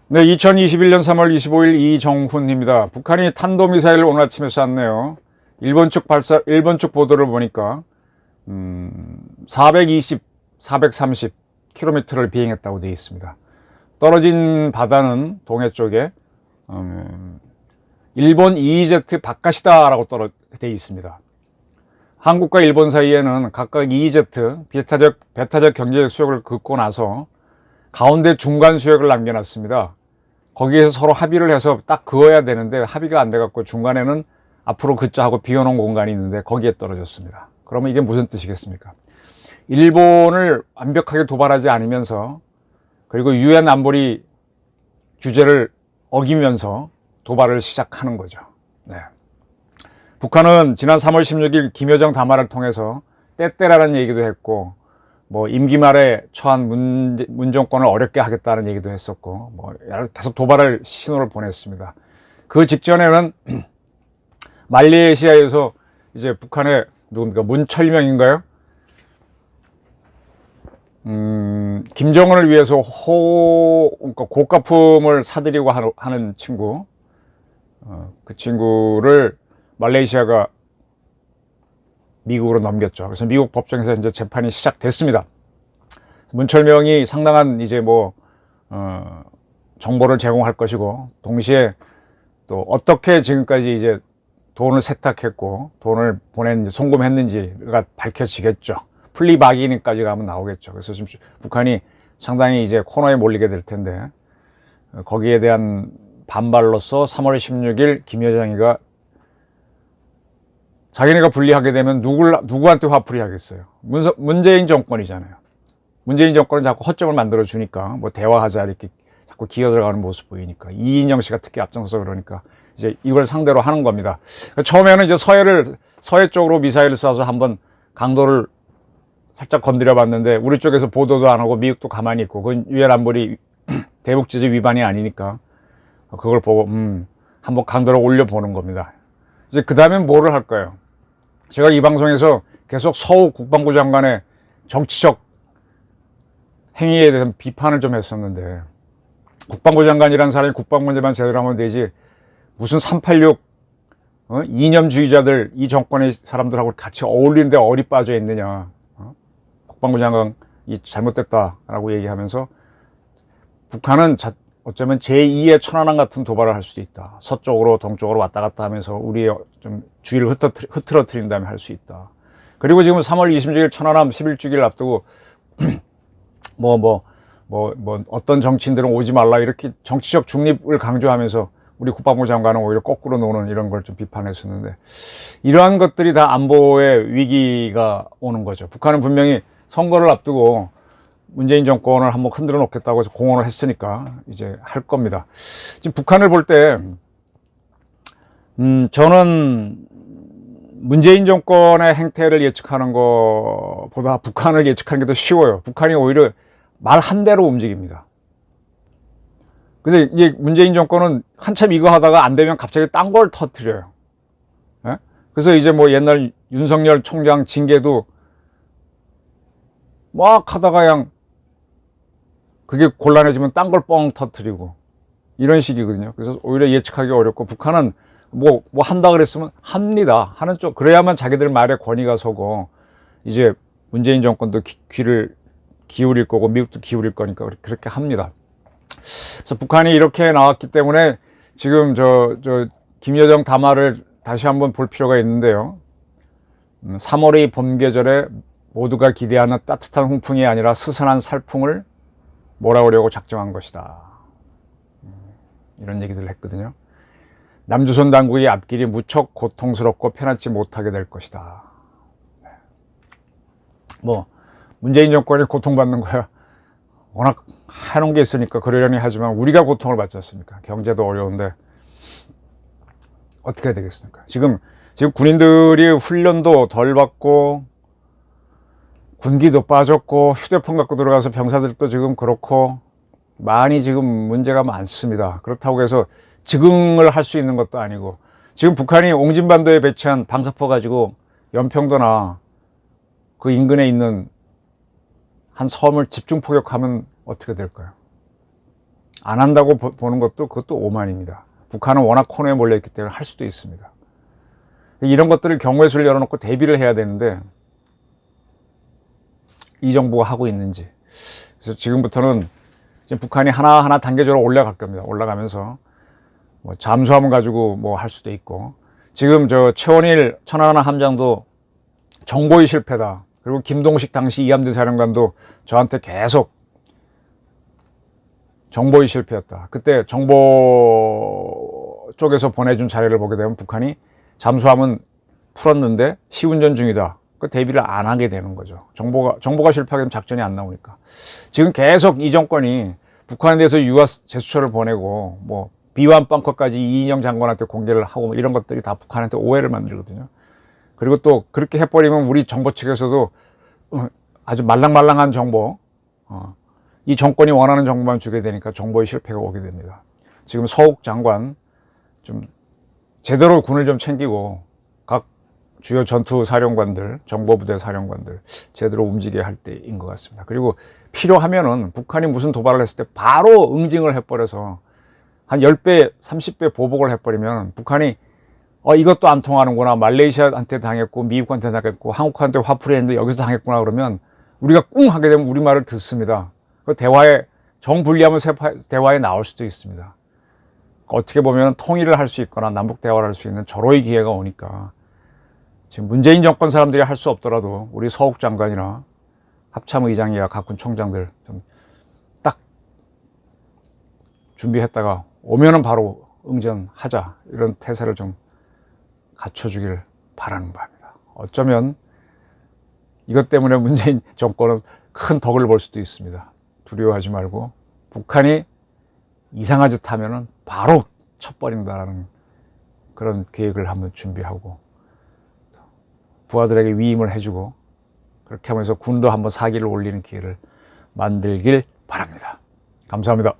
네, 2021년 3월 25일 이정훈입니다. 북한이 탄도미사일을 오늘 아침에 쐈네요. 일본 측 보도를 보니까 420, 430km를 비행했다고 되어 있습니다. 떨어진 바다는 동해 쪽에 일본 EEZ 바깥이다라고 되어 있습니다. 한국과 일본 사이에는 각각 EEZ 배타적 경제적 수역을 긋고 나서 가운데 중간 수역을 남겨놨습니다. 거기에서 서로 합의를 해서 딱 그어야 되는데 합의가 안 돼갖고 중간에는 앞으로 긋자 하고 비워놓은 공간이 있는데 거기에 떨어졌습니다. 그러면 이게 무슨 뜻이겠습니까? 일본을 완벽하게 도발하지 않으면서 그리고 유엔 안보리 규제를 어기면서 도발을 시작하는 거죠. 네. 북한은 지난 3월 16일 김여정 담화를 통해서 때때라는 얘기도 했고 뭐 임기 말에 처한 문 정권을 어렵게 하겠다는 얘기도 했었고 뭐 계속 도발을 신호를 보냈습니다. 그 직전에는 말레이시아에서 이제 북한의 누굽니까 문철명인가요? 김정은을 위해서 그러니까 고가품을 사들이고 하는 친구, 그 친구를 말레이시아가 미국으로 넘겼죠. 그래서 미국 법정에서 이제 재판이 시작됐습니다. 문철명이 상당한 이제 정보를 제공할 것이고, 동시에 또 어떻게 지금까지 이제 돈을 세탁했고, 돈을 송금했는지가 밝혀지겠죠. 플리바기닝까지 가면 나오겠죠. 그래서 지금 북한이 상당히 이제 코너에 몰리게 될 텐데, 거기에 대한 반발로서 3월 16일 김여정이가 자기네가 분리하게 되면 누구한테 화풀이 하겠어요? 문재인 정권이잖아요. 문재인 정권은 자꾸 허점을 만들어 주니까 뭐 대화하자 이렇게 자꾸 기어 들어가는 모습 보이니까 이인영 씨가 특히 앞장서서 그러니까 이제 이걸 상대로 하는 겁니다. 처음에는 이제 서해 쪽으로 미사일을 쏴서 한번 강도를 살짝 건드려 봤는데 우리 쪽에서 보도도 안 하고 미국도 가만히 있고 그건 유엔 안보리 대북 제재 위반이 아니니까 그걸 보고 한번 강도를 올려보는 겁니다. 이제 그 다음엔 뭐를 할까요? 제가 이 방송에서 계속 서욱 국방부 장관의 정치적 행위에 대한 비판을 좀 했었는데, 국방부 장관이라는 사람이 국방 문제만 제대로 하면 되지 무슨 386 이념주의자들 이 정권의 사람들하고 같이 어울리는데 어리 빠져 있느냐. 국방부 장관이 잘못됐다라고 얘기하면서 북한은 어쩌면 제2의 천안함 같은 도발을 할 수도 있다. 서쪽으로 동쪽으로 왔다 갔다 하면서 우리의 좀 주의를 흐트러뜨린 다음에 할 수 있다. 그리고 지금 3월 26일 천안함 11주기를 앞두고 어떤 정치인들은 오지 말라 이렇게 정치적 중립을 강조하면서 우리 국방부 장관은 오히려 거꾸로 노는 이런 걸 좀 비판했었는데, 이러한 것들이 다 안보의 위기가 오는 거죠. 북한은 분명히 선거를 앞두고 문재인 정권을 한번 흔들어 놓겠다고 해서 공언을 했으니까 이제 할 겁니다. 지금 북한을 볼 때, 저는 문재인 정권의 행태를 예측하는 것보다 북한을 예측하는 게 더 쉬워요. 북한이 오히려 말 한 대로 움직입니다. 근데 이게 문재인 정권은 한참 이거 하다가 안 되면 갑자기 딴 걸 터뜨려요. 예? 그래서 이제 뭐 옛날 윤석열 총장 징계도 막 하다가 그냥 그게 곤란해지면 딴 걸 뻥 터뜨리고 이런 식이거든요. 그래서 오히려 예측하기 어렵고, 북한은 뭐 한다 그랬으면 합니다. 하는 쪽, 그래야만 자기들 말에 권위가 서고 이제 문재인 정권도 귀를 기울일 거고 미국도 기울일 거니까 그렇게 합니다. 그래서 북한이 이렇게 나왔기 때문에 지금 김여정 담화를 다시 한번 볼 필요가 있는데요. 3월의 봄 계절에 모두가 기대하는 따뜻한 훈풍이 아니라 스산한 살풍을 몰아오려고 작정한 것이다. 이런 얘기들을 했거든요. 남조선 당국의 앞길이 무척 고통스럽고 편하지 못하게 될 것이다. 문재인 정권이 고통받는 거야 워낙 해놓은 게 있으니까 그러려니 하지만 우리가 고통을 받지 않습니까? 경제도 어려운데 어떻게 해야 되겠습니까? 지금 군인들이 훈련도 덜 받고 군기도 빠졌고 휴대폰 갖고 들어가서 병사들도 지금 그렇고 많이 지금 문제가 많습니다. 그렇다고 해서 즉응을 할 수 있는 것도 아니고, 지금 북한이 옹진반도에 배치한 방사포 가지고 연평도나 그 인근에 있는 한 섬을 집중 포격하면 어떻게 될까요? 안 한다고 보는 것도 그것도 오만입니다. 북한은 워낙 코너에 몰려있기 때문에 할 수도 있습니다. 이런 것들을 경우의 수를 열어놓고 대비를 해야 되는데 이 정부가 하고 있는지. 그래서 지금부터는 지금 북한이 하나하나 단계적으로 올라갈 겁니다. 올라가면서 뭐 잠수함을 가지고 뭐 할 수도 있고, 지금 저 최원일 천안함 함장도 정보의 실패다. 그리고 김동식 당시 이함대 사령관도 저한테 계속 정보의 실패였다. 그때 정보 쪽에서 보내준 자료를 보게 되면 북한이 잠수함은 풀었는데 시운전 중이다. 그 대비를 안 하게 되는 거죠. 정보가 실패하게 되면 작전이 안 나오니까. 지금 계속 이 정권이 북한에 대해서 유화 제스처를 보내고 뭐 비완 벙커까지 이인영 장관한테 공개를 하고 이런 것들이 다 북한한테 오해를 만들거든요. 그리고 또 그렇게 해버리면 우리 정보 측에서도 아주 말랑말랑한 정보, 이 정권이 원하는 정보만 주게 되니까 정보의 실패가 오게 됩니다. 지금 서욱 장관 좀 제대로 군을 좀 챙기고 각 주요 전투 사령관들, 정보부대 사령관들 제대로 움직여야 할 때인 것 같습니다. 그리고 필요하면은 북한이 무슨 도발을 했을 때 바로 응징을 해버려서 한 10배, 30배 보복을 해버리면 북한이 이것도 안 통하는구나. 말레이시아한테 당했고 미국한테 당했고 한국한테 화풀이 했는데 여기서 당했구나. 그러면 우리가 꿍 하게 되면 우리 말을 듣습니다. 그 대화에 정분리하면 대화에 나올 수도 있습니다. 어떻게 보면 통일을 할 수 있거나 남북 대화를 할 수 있는 절호의 기회가 오니까 지금 문재인 정권 사람들이 할 수 없더라도 우리 서욱 장관이나 합참의장이나 각군 총장들 좀 딱 준비했다가 오면은 바로 응전하자, 이런 태세를 좀 갖춰주길 바라는 바입니다. 어쩌면 이것 때문에 문재인 정권은 큰 덕을 볼 수도 있습니다. 두려워하지 말고 북한이 이상한 짓 하면은 바로 쳐버린다라는 그런 계획을 한번 준비하고 부하들에게 위임을 해주고 그렇게 하면서 군도 한번 사기를 올리는 기회를 만들길 바랍니다. 감사합니다.